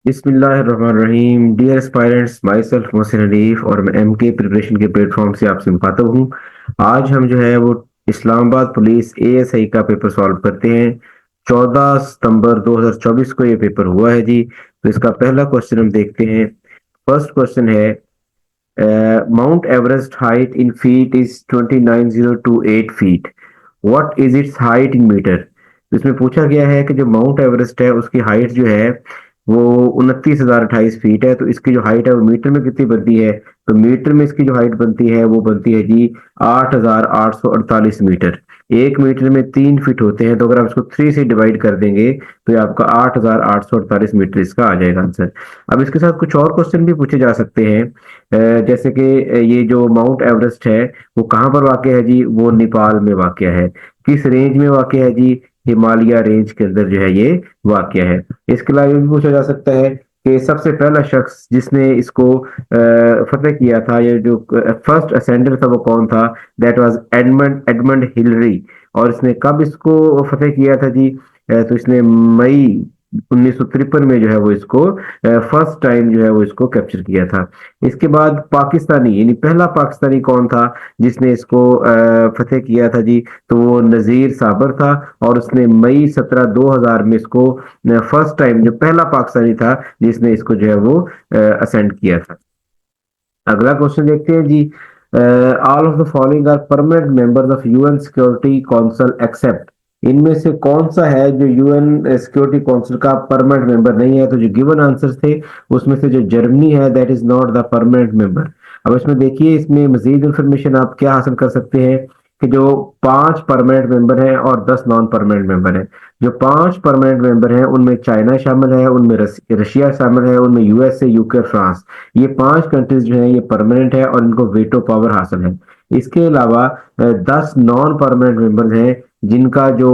बिस्मिल्लाहिर्रहमानिर्रहीम। Dear aspirants, myself Mohsin Hanif और मैं एमके प्रिपरेशन के प्लेटफॉर्म से आपसे मुखातब हूँ। आज हम जो है वो इस्लामाबाद पुलिस एएसआई का पेपर सॉल्व करते हैं। 14 सितंबर 2024 को ये पेपर हुआ है जी। तो इसका पहला क्वेश्चन हम देखते हैं। फर्स्ट क्वेश्चन है, Mount Everest height in feet is 29028 feet. What is its height in metre. इसमें पूछा गया है कि जो माउंट एवरेस्ट है उसकी हाइट जो है वो 29,028 फीट है। तो इसकी जो हाइट है वो मीटर में कितनी बनती है। तो मीटर में इसकी जो हाइट बनती है वो बनती है जी 8,848 मीटर। 1 मीटर में 3 फीट होते हैं, तो अगर आप इसको 3 से डिवाइड कर देंगे तो ये आपका 8,848 मीटर इसका आ जाएगा आंसर। अब इसके साथ कुछ और क्वेश्चन भी पूछे जा सकते हैं। जैसे कि ये जो माउंट एवरेस्ट है वो कहाँ पर वाक़ है जी। वो नेपाल में वाक़ है। किस रेंज में वाक़ है जी। हिमालय रेंज के अंदर जो है ये वाक़ है। इसके अलावा ये भी पूछा जा सकता है कि सबसे पहला शख्स जिसने इसको फतेह किया था, ये जो फर्स्ट असेंडर था वो कौन था। That was Edmund Edmund Hillary. और इसने कब इसको फतेह किया था जी। तो इसने मई 1953 में जो है वो इसको फर्स्ट टाइम जो है वो इसको कैप्चर किया था। इसके बाद पाकिस्तानी यानी पहला पाकिस्तानी कौन था जिसने इसको फतेह किया था जी। तो वो नजीर साबर था। और उसने मई 17 2000 में इसको फर्स्ट टाइम, जो पहला पाकिस्तानी था जिसने इसको जो है वो असेंड किया था। अगला क्वेश्चन देखते हैं जी। All of the following are permanent members of UN security council except. इनमें से कौन सा है जो यूएन सिक्योरिटी काउंसिल का परमानेंट मेंबर नहीं है। तो जो गिवन आंसर थे उसमें से जो जर्मनी है that is not the permanent member. अब इसमें देखिए, इसमें मजीद इंफॉर्मेशन आप क्या हासिल कर सकते हैं कि जो 5 परमानेंट मेंबर हैं और 10 नॉन परमानेंट मेंबर हैं। जो 5 परमानेंट मेंबर हैं उनमें चाइना शामिल है, उनमें रशिया शामिल है, उनमें यूएसए, यूके, फ्रांस। ये 5 कंट्रीज जो हैं ये परमानेंट है और इनको वेटो पावर हासिल है। इसके अलावा 10 नॉन परमानेंट मेंबर्स हैं जिनको जो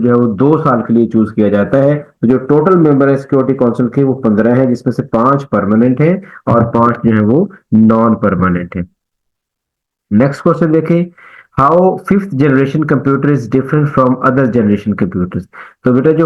है वो 2 साल के लिए चूज किया जाता है। तो जो टोटल मेंबर है सिक्योरिटी काउंसिल के वो 15 है, जिसमें से 5 परमानेंट है और 5 जो है वो नॉन परमानेंट है। नेक्स्ट क्वेश्चन देखें। How fifth generation computer is different from other generation computers. तो बेटा जो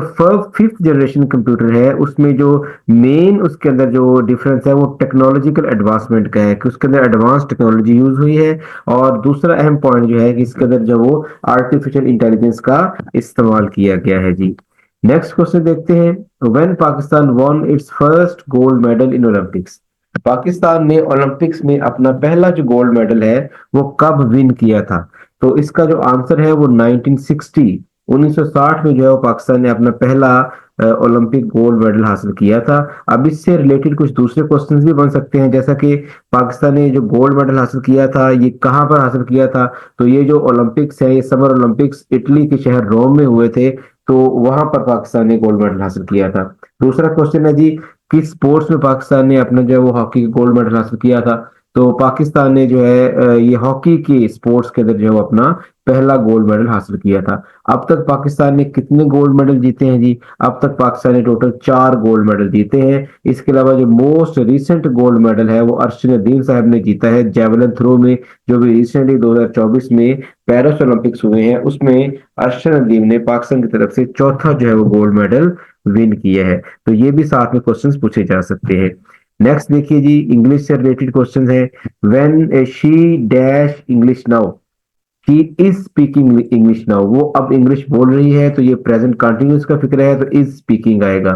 फिफ्थ जनरेशन कंप्यूटर है उसमें जो मेन उसके अंदर जो डिफरेंस है वो टेक्नोलॉजिकल एडवांसमेंट का है कि उसके अंदर एडवांस टेक्नोलॉजी यूज हुई है। और दूसरा अहम पॉइंट जो है कि इसके अंदर जो वो आर्टिफिशियल इंटेलिजेंस का इस्तेमाल किया गया है जी। नेक्स्ट क्वेश्चन देखते हैं। When Pakistan von it's first gold medal in Olympics. Pakistan ने ओलंपिक्स में अपना पहला जो गोल्ड मेडल है वो कब विन किया था। तो इसका जो आंसर है वो 1960 1960 में जो है वो पाकिस्तान ने अपना पहला ओलंपिक गोल्ड मेडल हासिल किया था। अब इससे रिलेटेड कुछ दूसरे क्वेश्चंस भी बन सकते हैं, जैसा कि पाकिस्तान ने जो गोल्ड मेडल हासिल किया था ये कहाँ पर हासिल किया था। तो ये जो ओलंपिक्स है ये समर ओलंपिक्स इटली के शहर रोम में हुए थे। तो वहां पर पाकिस्तान ने गोल्ड मेडल हासिल किया था। दूसरा क्वेश्चन है जी, किस स्पोर्ट्स में पाकिस्तान ने अपना जो है वो हॉकी गोल्ड मेडल हासिल किया था। तो पाकिस्तान ने जो है ये हॉकी के स्पोर्ट्स के अंदर जो है वो अपना पहला गोल्ड मेडल हासिल किया था। अब तक पाकिस्तान ने कितने गोल्ड मेडल जीते हैं जी। अब तक पाकिस्तान ने टोटल 4 गोल्ड मेडल जीते हैं। इसके अलावा जो मोस्ट रिसेंट गोल्ड मेडल है वो अर्शद नदीम साहब ने जीता है जेवलिन थ्रो में, जो भी रिसेंटली 2024 में पेरिस ओलंपिक्स हुए हैं उसमें अर्शद नदीम ने पाकिस्तान की तरफ से चौथा जो है वो गोल्ड मेडल विन किया है। तो ये भी साथ में क्वेश्चंस पूछे जा सकते हैं। नेक्स्ट देखिए जी, इंग्लिश से रिलेटेड क्वेश्चन है। When she dash English now. She is speaking English now. वो अब इंग्लिश बोल रही है, तो ये प्रेजेंट कंटिन्यूस का फिक्र है तो इज स्पीकिंग आएगा।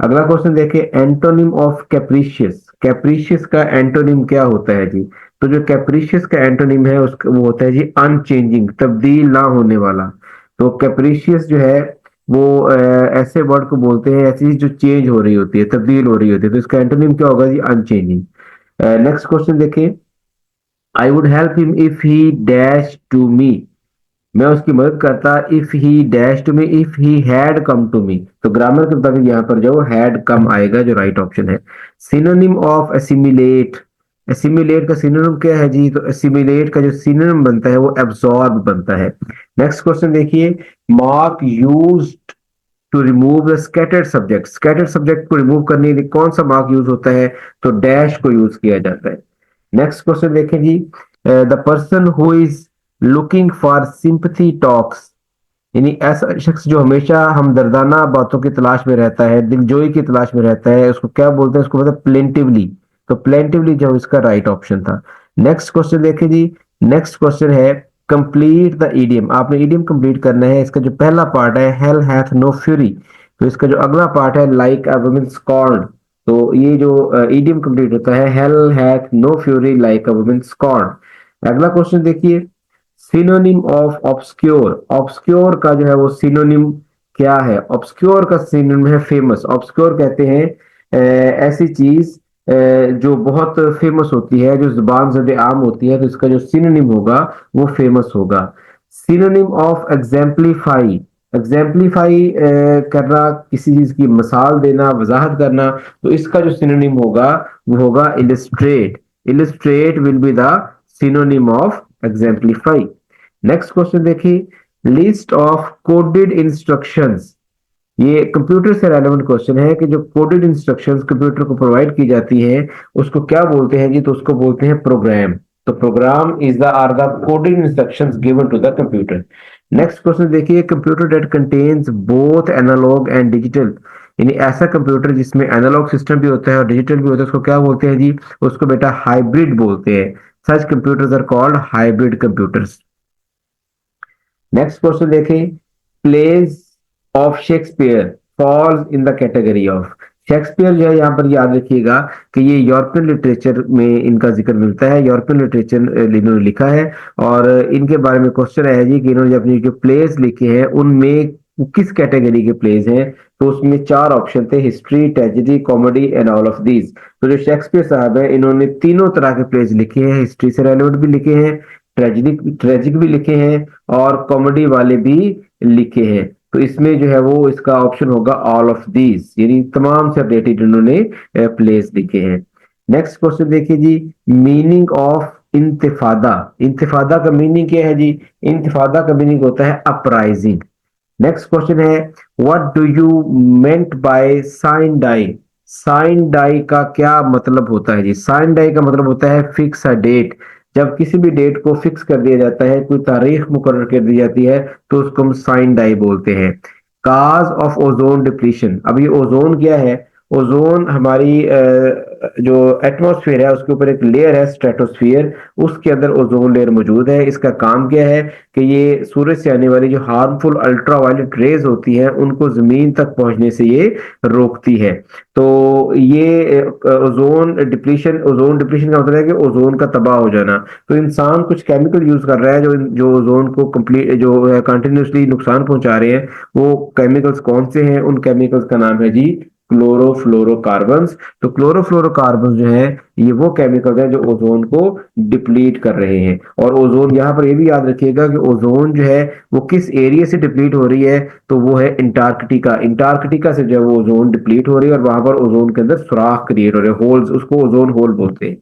अगला क्वेश्चन देखिए, एंटोनिम ऑफ कैप्रिशियस। कैप्रिशियस का एंटोनिम क्या होता है जी। तो जो कैप्रिशियस का एंटोनिम है उसका वो होता है जी अनचेंजिंग, तब्दील ना होने वाला। तो कैप्रिशियस जो है वो ऐसे वर्ड को बोलते हैं, ऐसी चीज जो चेंज हो रही होती है, तब्दील हो रही होती है। तो इसका एंटोनिम क्या होगा जी, अनचेंजिंग। नेक्स्ट क्वेश्चन देखिए। I would help him if he dash to me. मैं उसकी मदद करता if he dash to me if he had come to me. तो ग्रामर के मुताबिक यहाँ पर जो हैड कम आएगा, जो राइट ऑप्शन है। Synonym of assimilate. एसिमिलेट का सिनोनिम क्या है जी। तो एसिमिलेट का जो सिनोनिम बनता है वो एब्सॉर्ब बनता है। नेक्स्ट क्वेश्चन देखिए। Mark use to remove the scattered subject. Scattered subject को रिमूव करने के लिए कौन सा मार्क यूज होता है। तो डैश को यूज किया जाता है। नेक्स्ट क्वेश्चन देखें जी। The person who is looking for sympathy talks. यानी ऐसा शख्स जो हमेशा हमदर्दाना बातों की तलाश में रहता है, दिलजोई की तलाश में रहता है, उसको क्या बोलते हैं? उसको मतलब प्लेंटिवली। तो प्लेंटिवली जो इसका राइट ऑप्शन था। नेक्स्ट क्वेश्चन देखिए जी। नेक्स्ट क्वेश्चन है कंप्लीट द ईडियम। आपने ईडियम कंप्लीट करना है। इसका जो पहला पार्ट है हेल हैथ नो फ्यूरी, तो इसका जो अगला पार्ट है लाइक अ वुमन स्कॉर्न्ड। तो ये जो ईडियम कंप्लीट होता है hell hath no fury like a woman scorned. अगला क्वेश्चन देखिए। Synonym of obscure. ऑब्सक्योर का जो है वो सिनोनिम क्या है? ऑब्सक्योर का सिनोनिम है फेमस। ऑब्सक्योर कहते हैं ऐसी चीज जो बहुत फेमस होती है, जो जुबान ज़द आम होती है, तो इसका जो सिनोनिम होगा वो फेमस होगा। Synonym of exemplify. एग्जाम्पलीफाई करना, किसी चीज की मिसाल देना, वजाहत करना, तो इसका जो सिनोनिम होगा वो होगा illustrate. Illustrate will be the synonym of exemplify. Next question देखिए। List of coded instructions. ये कंप्यूटर से रेलेवेंट क्वेश्चन है कि जो कोडेड इंस्ट्रक्शंस कंप्यूटर को प्रोवाइड की जाती है उसको क्या बोलते हैं जी? तो उसको बोलते हैं प्रोग्राम। तो program is the are the coded instructions given to the computer. Next question देखिए। Computer that contains both analog and digital. यानी ऐसा कंप्यूटर जिसमें एनालॉग सिस्टम भी होता है और डिजिटल भी होता है, उसको क्या बोलते हैं जी? उसको बेटा हाइब्रिड बोलते हैं। Such computers are called hybrid computers. Next question देखें। Plays of Shakespeare falls in the category of. Shakespeare जो है यहाँ पर याद रखिएगा कि ये यूरोपियन लिटरेचर में इनका जिक्र मिलता है। यूरोपियन लिटरेचर इन्होंने लिखा है और इनके बारे में क्वेश्चन है जी कि इन्होंने अपनी जो प्लेस लिखे हैं उनमें किस कैटेगरी के प्लेस हैं? तो उसमें चार ऑप्शन थे, history, tragedy, comedy and all of these. तो जो शेक्सपियर साहब है इन्होंने तीनों तरह के प्लेस लिखे हैं, हिस्ट्री से रेलेवेंट भी लिखे हैं, ट्रेजिक ट्रेजिक भी लिखे हैं और कॉमेडी वाले भी लिखे हैं। तो इसमें जो है वो इसका ऑप्शन होगा ऑल ऑफ दीज, यानी तमाम से अपडेटेड उन्होंने प्लेस लिखे हैं। नेक्स्ट क्वेश्चन देखिए जी। Meaning of इंतिफादा। इंतिफादा का मीनिंग क्या है जी? इंतिफादा का मीनिंग होता है अपराइजिंग। नेक्स्ट क्वेश्चन है what do you meant by sine die. Sine die का क्या मतलब होता है जी? साइन डाई का मतलब होता है फिक्स अ डेट। जब किसी भी डेट को फिक्स कर दिया जाता है, कोई तारीख मुकर्रर कर दी जाती है, तो उसको हम साइन डाई बोलते हैं। Cause of ozone depletion. अब ये ओजोन क्या है? ओजोन हमारी जो एटमॉस्फेयर है उसके ऊपर एक लेयर है स्ट्रेटोस्फियर, उसके अंदर ओजोन लेयर मौजूद है। इसका काम क्या है कि ये सूरज से आने वाली जो हार्मफुल अल्ट्रावायलेट रेज होती हैं उनको जमीन तक पहुंचने से ये रोकती है। तो ये ओजोन डिप्लीशन का मतलब है कि ओजोन का तबाह हो जाना। तो इंसान कुछ केमिकल यूज कर रहा है जो जो ओजोन को कंप्लीट जो कंटिन्यूसली नुकसान पहुंचा रहे हैं। वो केमिकल्स कौन से हैं? उन केमिकल्स का नाम है जी क्लोरोफ्लोरोकार्बन्स। तो क्लोरोफ्लोरोकार्बन जो है ये वो केमिकल है जो ओजोन को डिप्लीट कर रहे हैं। और ओजोन यहाँ पर ये भी याद रखिएगा कि ओजोन जो है वो किस एरिया से डिप्लीट हो रही है? तो वो है अंटार्कटिका। अंटार्कटिका से जो है वो ओजोन डिप्लीट हो रही है और वहां पर ओजोन के अंदर सुराख क्रिएट हो रहे हैं, होल्स, उसको ओजोन होल बोलते हैं।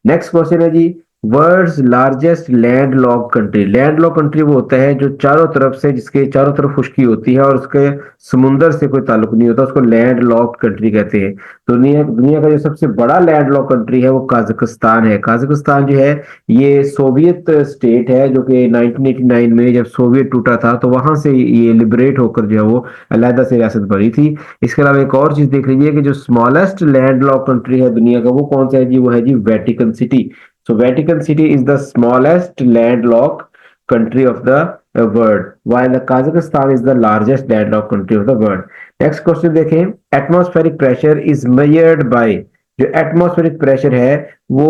नेक्स्ट क्वेश्चन है जी। World's largest land lock country. Land lock country वो होता है जो चारों तरफ से, जिसके चारों तरफ खुश्की होती है और उसके समुंदर से कोई ताल्लुक नहीं होता, उसको लैंड लॉक कंट्री कहते हैं। दुनिया दुनिया का जो सबसे बड़ा लैंड लॉक कंट्री है वो काजाकिस्तान है। काजाकिस्तान जो है ये सोवियत स्टेट है जो कि 1989 में जब सोवियत टूटा था तो वहां से ये लिबरेट होकर जो है वो अलहदा से रियासत बनी थी। इसके अलावा एक और चीज देख लीजिए कि जो स्मॉलेस्ट लैंड लॉक कंट्री है दुनिया का वो कौन सा है जी? वो है जी Vatican City. So Vatican City is the smallest landlocked country of the world, while the Kazakhstan is the largest landlocked country of the world. Next question देखें। Atmospheric pressure is measured by। जो atmospheric pressure है वो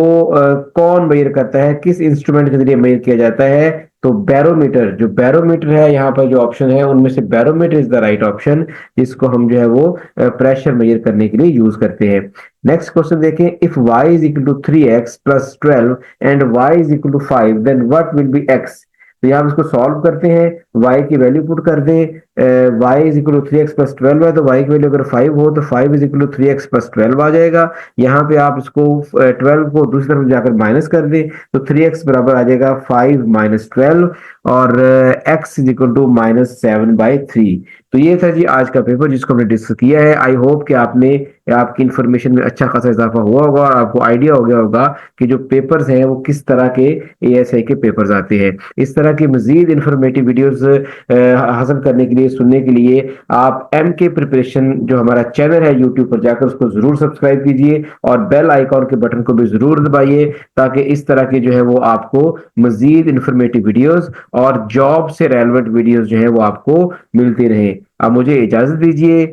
कौन major करता है? किस instrument के जरिए मेजर किया जाता है? तो बैरोमीटर। जो बैरोमीटर है यहाँ पर जो ऑप्शन है उनमें से barometer is the right option, जिसको हम जो है वो प्रेशर मेजर करने के लिए यूज करते हैं। नेक्स्ट क्वेश्चन देखें। If y is equal to 3x plus 12 and y is equal to 5 then what will be x। तो यहाँ इसको सॉल्व करते हैं, y की वैल्यू पुट कर दें, y is equal to 3x+12 है, तो y की वैल्यू अगर 5 हो तो 5 इज इक्वल टू 3x+12 आ जाएगा। यहाँ पे आप इसको 12 को दूसरी तरफ जाकर माइनस कर दें तो 3x बराबर आ जाएगा 5 - 12 और x इज इक्वल टू -7/3। तो ये था जी आज का पेपर जिसको हमने डिस्कस किया है। आई होप कि आपकी इंफॉर्मेशन में अच्छा खासा इजाफा हुआ होगा और आपको आइडिया हो गया होगा कि जो पेपर्स हैं वो किस तरह के एएसआई के पेपर्स आते हैं। इस तरह की मजीद इंफॉर्मेटिव वीडियोस हासिल करने के लिए, सुनने के लिए आप एम के प्रिपरेशन जो हमारा चैनल है यूट्यूब पर जाकर उसको जरूर सब्सक्राइब कीजिए और बेल आइकॉन के बटन को भी जरूर दबाइए ताकि इस तरह के जो है वो आपको मजीद इंफॉर्मेटिव वीडियोस और जॉब से रेलेवेंट वीडियोस जो है वो आपको मिलती रहे। अब मुझे इजाजत दीजिए।